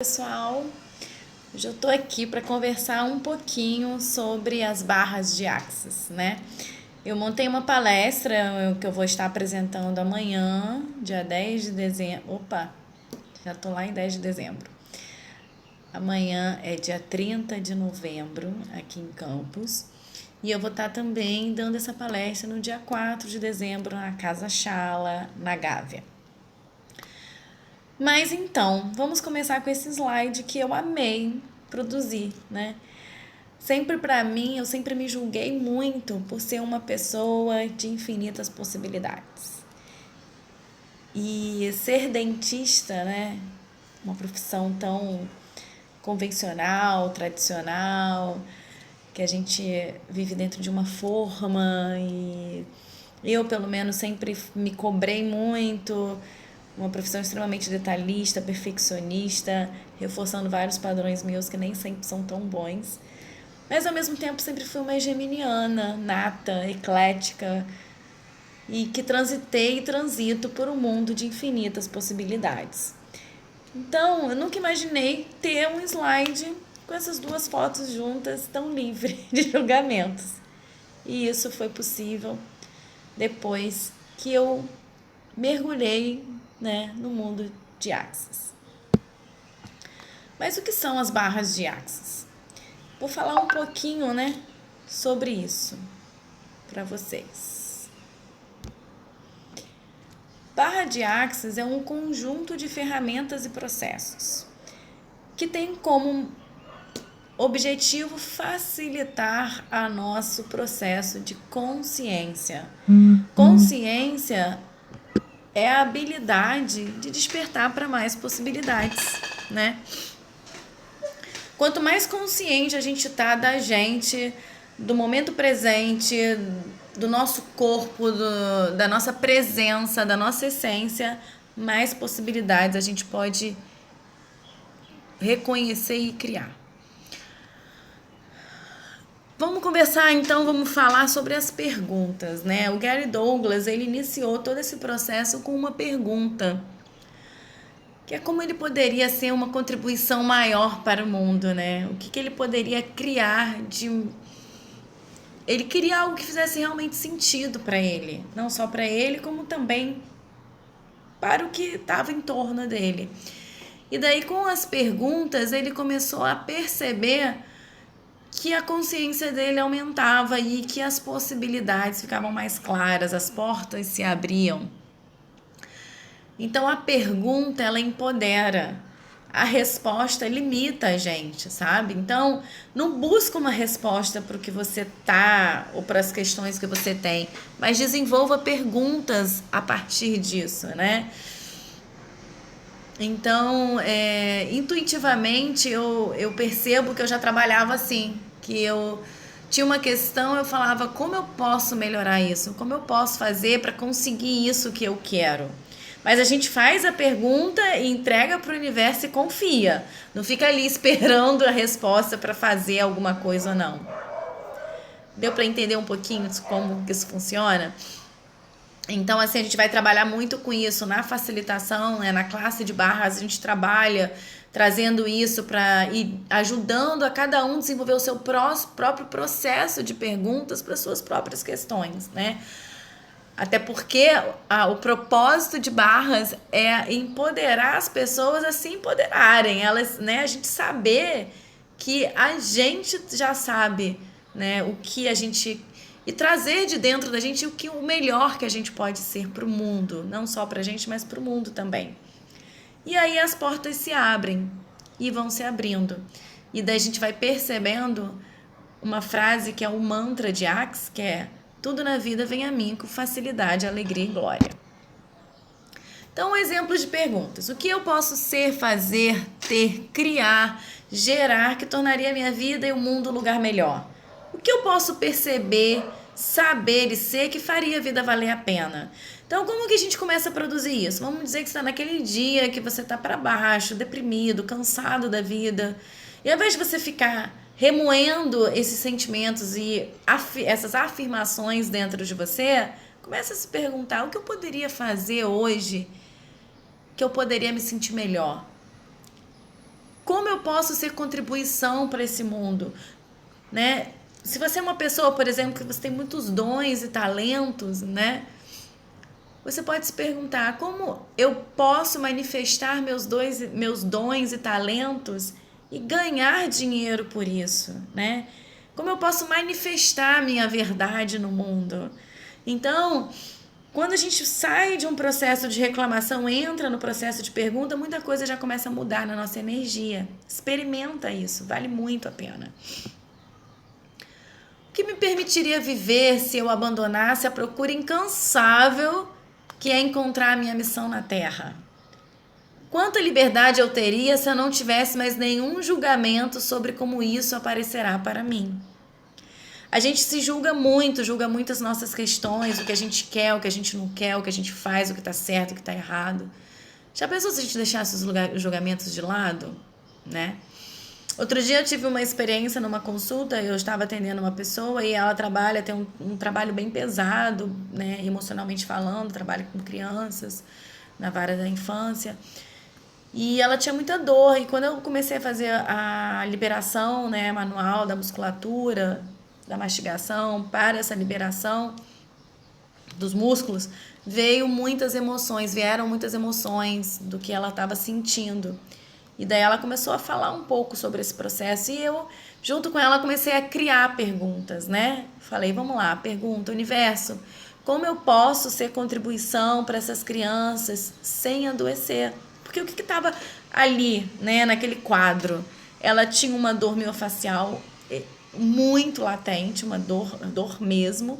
Pessoal, hoje eu tô aqui para conversar um pouquinho sobre as barras de Axis, né? Eu montei uma palestra que eu vou estar apresentando amanhã, dia 10 de dezembro. Opa, já tô lá em 10 de dezembro. Amanhã é dia 30 de novembro, aqui em Campos. E eu vou estar também dando essa palestra no dia 4 de dezembro na Casa Chala, na Gávea. Mas então, vamos começar com esse slide que eu amei produzir, né? Sempre para mim, eu sempre me julguei muito por ser uma pessoa de infinitas possibilidades. E ser dentista, né? Uma profissão tão convencional, tradicional, que a gente vive dentro de uma forma e eu, pelo menos, sempre me cobrei muito. Uma profissão extremamente detalhista, perfeccionista, reforçando vários padrões meus que nem sempre são tão bons. Mas, ao mesmo tempo, sempre fui uma geminiana, nata, eclética, e que transitei e transito por um mundo de infinitas possibilidades. Então, eu nunca imaginei ter um slide com essas duas fotos juntas, tão livre de julgamentos. E isso foi possível depois que eu mergulhei, né, no mundo de Axis. Mas o que são as barras de Axis? Vou falar um pouquinho, né, sobre isso para vocês. Barra de Axis é um conjunto de ferramentas e processos que tem como objetivo facilitar a nosso processo de consciência. Consciência é a habilidade de despertar para mais possibilidades, né? Quanto mais consciente a gente tá da gente, do momento presente, do nosso corpo, da nossa presença, da nossa essência, mais possibilidades a gente pode reconhecer e criar. Vamos conversar então, vamos falar sobre as perguntas, né? O Gary Douglas, ele iniciou todo esse processo com uma pergunta, que é como ele poderia ser uma contribuição maior para o mundo, né? O que ele poderia criar de... Ele queria algo que fizesse realmente sentido para ele, não só para ele, como também para o que estava em torno dele. E daí, com as perguntas, ele começou a perceber que a consciência dele aumentava e que as possibilidades ficavam mais claras, as portas se abriam. Então, a pergunta, ela empodera. A resposta limita a gente, sabe? Então, não busca uma resposta para o que você tá ou para as questões que você tem, mas desenvolva perguntas a partir disso, né? Então, intuitivamente, eu percebo que eu já trabalhava assim, que eu tinha uma questão, eu falava, como eu posso melhorar isso? Como eu posso fazer para conseguir isso que eu quero? Mas a gente faz a pergunta e entrega para o universo e confia. Não fica ali esperando a resposta para fazer alguma coisa ou não. Deu para entender um pouquinho como isso funciona? Então, assim, a gente vai trabalhar muito com isso na facilitação, né? Na classe de barras, a gente trabalha trazendo isso para ir ajudando a cada um desenvolver o seu próprio processo de perguntas para suas próprias questões, né? Até porque o propósito de barras é empoderar as pessoas a se empoderarem, elas, né? A gente saber que a gente já sabe, né? O que a gente... E trazer de dentro da gente o melhor que a gente pode ser para o mundo. Não só para a gente, mas para o mundo também. E aí as portas se abrem e vão se abrindo. E daí a gente vai percebendo uma frase que é o mantra de Axis, que é: tudo na vida vem a mim com facilidade, alegria e glória. Então, exemplos de perguntas. O que eu posso ser, fazer, ter, criar, gerar que tornaria a minha vida e o mundo um lugar melhor? O que eu posso perceber, saber e ser que faria a vida valer a pena? Então, como que a gente começa a produzir isso? Vamos dizer que você está naquele dia que você está para baixo, deprimido, cansado da vida. E ao invés de você ficar remoendo esses sentimentos e essas afirmações dentro de você, começa a se perguntar: o que eu poderia fazer hoje que eu poderia me sentir melhor? como eu posso ser contribuição para esse mundo, né? Se você é uma pessoa, por exemplo, que você tem muitos dons e talentos, né? Você pode se perguntar como eu posso manifestar meus dons e talentos e ganhar dinheiro por isso, né? Como eu posso manifestar minha verdade no mundo? Então, quando a gente sai de um processo de reclamação, entra no processo de pergunta, muita coisa já começa a mudar na nossa energia. Experimenta isso, vale muito a pena. O que me permitiria viver se eu abandonasse a procura incansável que é encontrar a minha missão na Terra? Quanta liberdade eu teria se eu não tivesse mais nenhum julgamento sobre como isso aparecerá para mim? A gente se julga muito as nossas questões, o que a gente quer, o que a gente não quer, o que a gente faz, o que está certo, o que está errado. Já pensou se a gente deixasse os julgamentos de lado, né? Outro dia eu tive uma experiência numa consulta, eu estava atendendo uma pessoa e ela tem um trabalho bem pesado, né, emocionalmente falando, trabalha com crianças na vara da infância. E ela tinha muita dor, e quando eu comecei a fazer a liberação, né, manual da musculatura, da mastigação para essa liberação dos músculos, vieram muitas emoções do que ela estava sentindo. E daí ela começou a falar um pouco sobre esse processo e eu, junto com ela, comecei a criar perguntas, né? Falei, vamos lá, pergunta, universo, como eu posso ser contribuição para essas crianças sem adoecer? Porque o que estava ali, né, naquele quadro? Ela tinha uma dor miofascial muito latente, uma dor mesmo,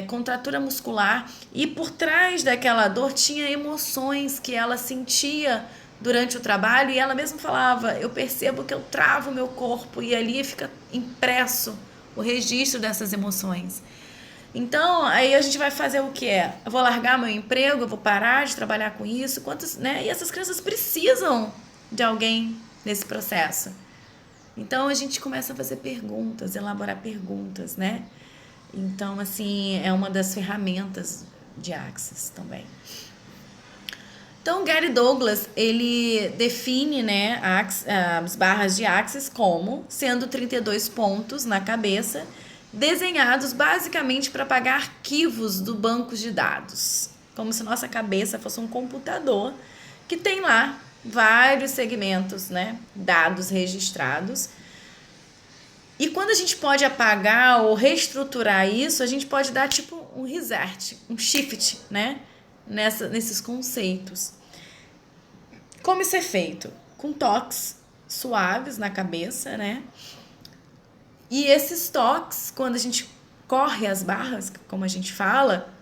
contratura muscular, e por trás daquela dor tinha emoções que ela sentia durante o trabalho, e ela mesma falava, eu percebo que eu travo o meu corpo, e ali fica impresso o registro dessas emoções. Então, aí a gente vai fazer o quê? Eu vou largar meu emprego, eu vou parar de trabalhar com isso, né? E essas crianças precisam de alguém nesse processo. Então, a gente começa a fazer perguntas, elaborar perguntas, né? Então, assim, é uma das ferramentas de Axis também. Então, Gary Douglas, ele define, né, as barras de Axis como sendo 32 pontos na cabeça, desenhados basicamente para apagar arquivos do banco de dados. Como se nossa cabeça fosse um computador que tem lá vários segmentos, né, dados registrados. E quando a gente pode apagar ou reestruturar isso, a gente pode dar tipo um reset, um shift, né, nesses conceitos. Como isso é feito? Com toques suaves na cabeça, né? E esses toques, quando a gente corre as barras, como a gente fala,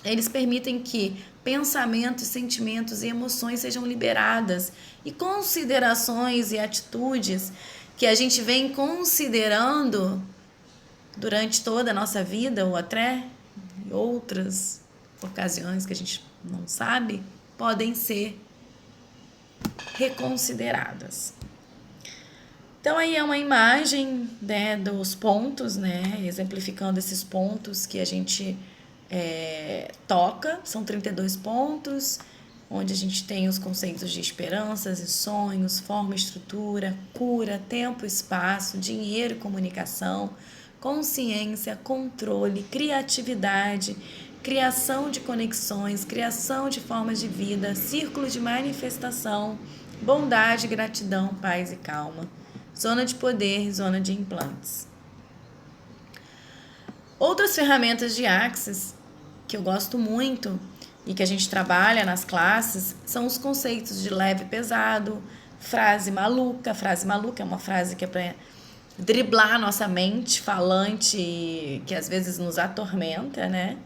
eles permitem que pensamentos, sentimentos e emoções sejam liberadas. E considerações e atitudes que a gente vem considerando durante toda a nossa vida, ou até em outras ocasiões que a gente não sabe, podem ser reconsideradas. Então aí é uma imagem, né, dos pontos, né, exemplificando esses pontos que a gente toca. São 32 pontos, onde a gente tem os conceitos de esperanças e sonhos, forma e estrutura, cura, tempo e espaço, dinheiro e comunicação, consciência, controle, criatividade, criação de conexões, criação de formas de vida, círculo de manifestação, bondade, gratidão, paz e calma, zona de poder, zona de implantes. Outras ferramentas de Axis que eu gosto muito e que a gente trabalha nas classes são os conceitos de leve e pesado, frase maluca. Frase maluca é uma frase que é para driblar a nossa mente falante, que às vezes nos atormenta, né?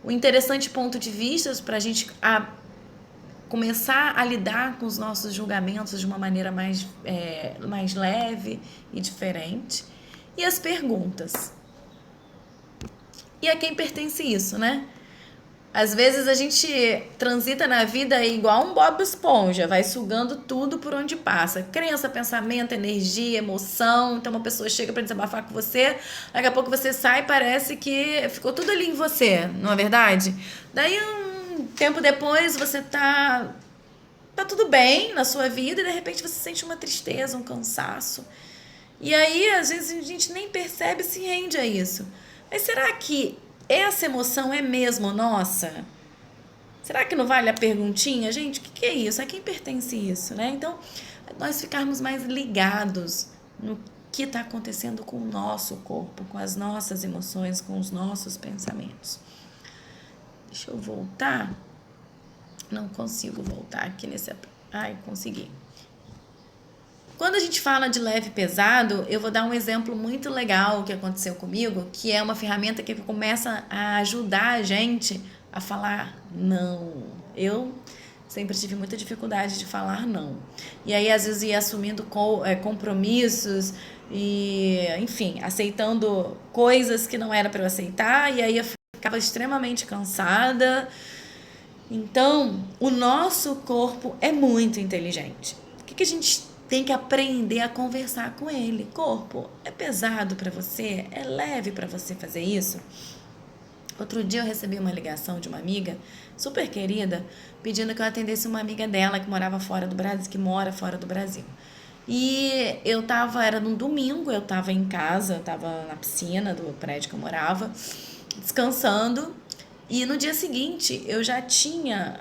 O interessante ponto de vista para a gente começar a lidar com os nossos julgamentos de uma maneira mais leve e diferente. E as perguntas. E a quem pertence isso, né? Às vezes a gente transita na vida igual um Bob Esponja, vai sugando tudo por onde passa. Crença, pensamento, energia, emoção. Então uma pessoa chega para desabafar com você, daqui a pouco você sai e parece que ficou tudo ali em você, não é verdade? Daí um tempo depois você tá tá tudo bem na sua vida e de repente você sente uma tristeza, um cansaço. E aí, às vezes, a gente nem percebe e se rende a isso. Mas será que essa emoção é mesmo nossa? Será que não vale a perguntinha? Gente, o que é isso? A quem pertence isso, né? Então, nós ficarmos mais ligados no que está acontecendo com o nosso corpo, com as nossas emoções, com os nossos pensamentos. Deixa eu voltar. Não consigo voltar aqui nesse... Ai, consegui. Quando a gente fala de leve e pesado, eu vou dar um exemplo muito legal que aconteceu comigo, que é uma ferramenta que começa a ajudar a gente a falar não. Eu sempre tive muita dificuldade de falar não. E aí, às vezes, ia assumindo compromissos e, enfim, aceitando coisas que não era para eu aceitar, e aí eu ficava extremamente cansada. Então, o nosso corpo é muito inteligente. O que a gente tem que aprender a conversar com ele? Corpo, é pesado para você? É leve para você fazer isso? Outro dia eu recebi uma ligação de uma amiga super querida, pedindo que eu atendesse uma amiga dela que morava fora do Brasil, que mora fora do Brasil. E era num domingo, eu tava em casa, eu tava na piscina do prédio que eu morava, descansando. E no dia seguinte eu já tinha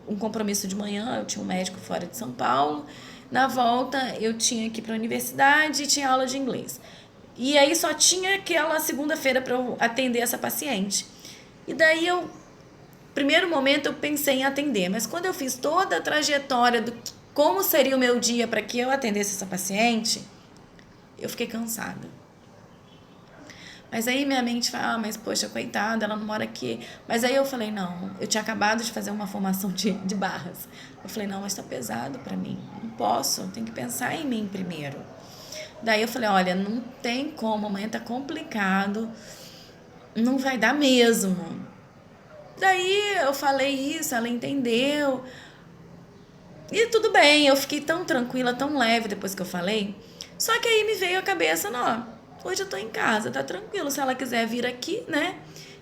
um compromisso de manhã, eu tinha um médico fora de São Paulo. Na volta eu tinha que ir para a universidade e tinha aula de inglês. E aí só tinha aquela segunda-feira para eu atender essa paciente. E daí primeiro momento eu pensei em atender, mas quando eu fiz toda a trajetória do como seria o meu dia para que eu atendesse essa paciente, eu fiquei cansada. Mas aí minha mente fala, mas poxa, coitada, ela não mora aqui. Mas aí eu falei, não, eu tinha acabado de fazer uma formação de barras. Eu falei, não, mas tá pesado pra mim, não posso, eu tenho que pensar em mim primeiro. Daí eu falei, olha, não tem como, amanhã tá complicado, não vai dar mesmo. Daí eu falei isso, ela entendeu. E tudo bem, eu fiquei tão tranquila, tão leve depois que eu falei. Só que aí me veio a cabeça, não, hoje eu tô em casa, tá tranquilo, se ela quiser vir aqui, né?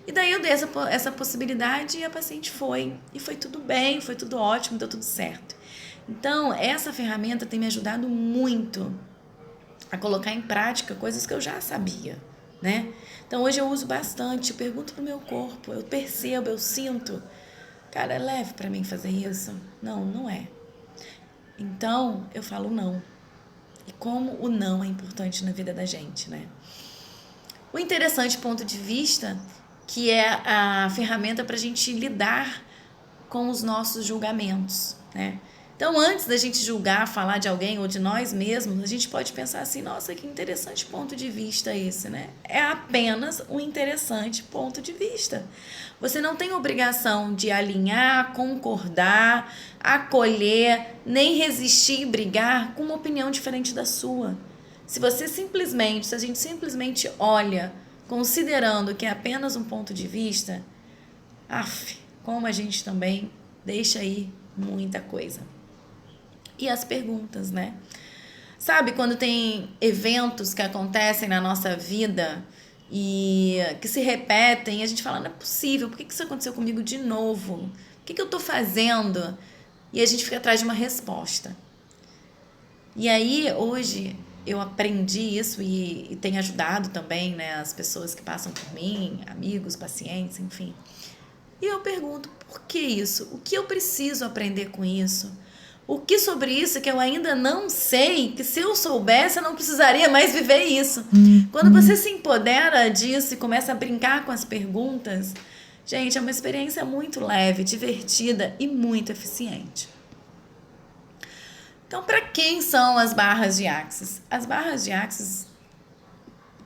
E daí eu dei essa possibilidade e a paciente foi. E foi tudo bem, foi tudo ótimo, deu tudo certo. Então, essa ferramenta tem me ajudado muito a colocar em prática coisas que eu já sabia, né? Então, hoje eu uso bastante, eu pergunto pro meu corpo, eu percebo, eu sinto. Cara, é leve pra mim fazer isso? Não, não é. Então, eu falo não. E como o não é importante na vida da gente, né? O interessante ponto de vista, que é a ferramenta para a gente lidar com os nossos julgamentos, né? Então, antes da gente julgar, falar de alguém ou de nós mesmos, a gente pode pensar assim, nossa, que interessante ponto de vista esse, né? É apenas um interessante ponto de vista. Você não tem obrigação de alinhar, concordar, acolher, nem resistir e brigar com uma opinião diferente da sua. Se a gente simplesmente olha, considerando que é apenas um ponto de vista, como a gente também deixa aí muita coisa. E as perguntas, né? Sabe quando tem eventos que acontecem na nossa vida e que se repetem e a gente fala, não é possível, por que isso aconteceu comigo de novo? O que eu tô fazendo? E a gente fica atrás de uma resposta. E aí, hoje, eu aprendi isso e tem ajudado também, né, as pessoas que passam por mim, amigos, pacientes, enfim. E eu pergunto, por que isso? O que eu preciso aprender com isso? O que sobre isso que eu ainda não sei, que se eu soubesse eu não precisaria mais viver isso? Quando você se empodera disso e começa a brincar com as perguntas, gente, é uma experiência muito leve, divertida e muito eficiente. Então, para quem são as barras de Axis? As barras de Axis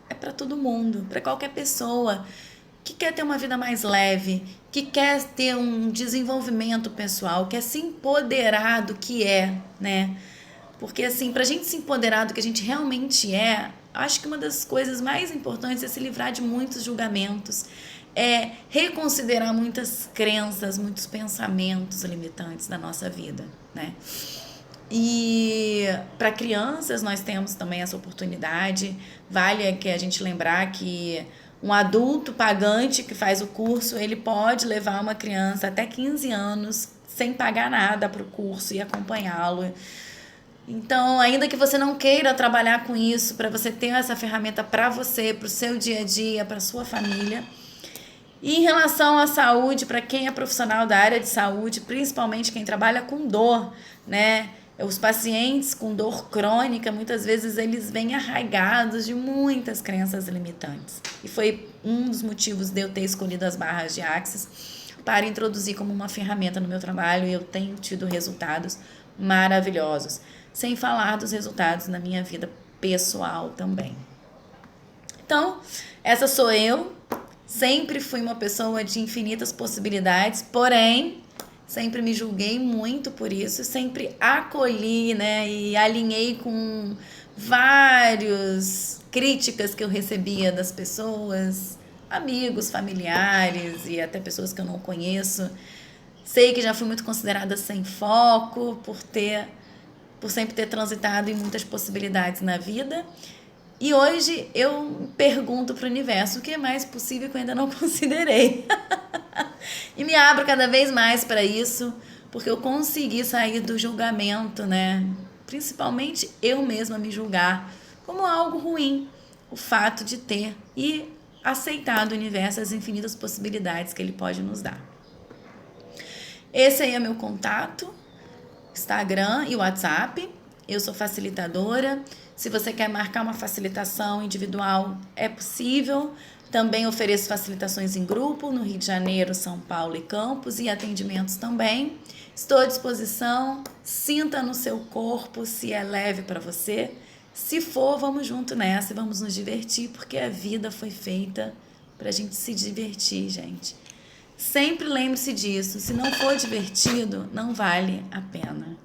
é para todo mundo, para qualquer pessoa que quer ter uma vida mais leve, que quer ter um desenvolvimento pessoal, quer se empoderar do que é, né? Porque, assim, pra gente se empoderar do que a gente realmente é, acho que uma das coisas mais importantes é se livrar de muitos julgamentos, é reconsiderar muitas crenças, muitos pensamentos limitantes da nossa vida, né? E para crianças nós temos também essa oportunidade. Vale que a gente lembrar que um adulto pagante que faz o curso, ele pode levar uma criança até 15 anos sem pagar nada para o curso e acompanhá-lo. Então, ainda que você não queira trabalhar com isso, para você ter essa ferramenta para você, para o seu dia a dia, para a sua família. E em relação à saúde, para quem é profissional da área de saúde, principalmente quem trabalha com dor, né? Os pacientes com dor crônica, muitas vezes eles vêm arraigados de muitas crenças limitantes. E foi um dos motivos de eu ter escolhido as barras de Axis para introduzir como uma ferramenta no meu trabalho, e eu tenho tido resultados maravilhosos. Sem falar dos resultados na minha vida pessoal também. Então, essa sou eu. Sempre fui uma pessoa de infinitas possibilidades, porém, sempre me julguei muito por isso, sempre acolhi, né, e alinhei com várias críticas que eu recebia das pessoas, amigos, familiares e até pessoas que eu não conheço. Sei que já fui muito considerada sem foco por sempre ter transitado em muitas possibilidades na vida. E hoje eu pergunto para o universo o que é mais possível que eu ainda não considerei. E me abro cada vez mais para isso, porque eu consegui sair do julgamento, né? Principalmente eu mesma me julgar como algo ruim. O fato de ter e aceitar do universo as infinitas possibilidades que ele pode nos dar. Esse aí é meu contato, Instagram e WhatsApp. Eu sou facilitadora. Se você quer marcar uma facilitação individual, é possível. Também ofereço facilitações em grupo no Rio de Janeiro, São Paulo e Campos, e atendimentos também. Estou à disposição. Sinta no seu corpo se é leve para você. Se for, vamos junto nessa e vamos nos divertir, porque a vida foi feita para a gente se divertir, gente. Sempre lembre-se disso. Se não for divertido, não vale a pena.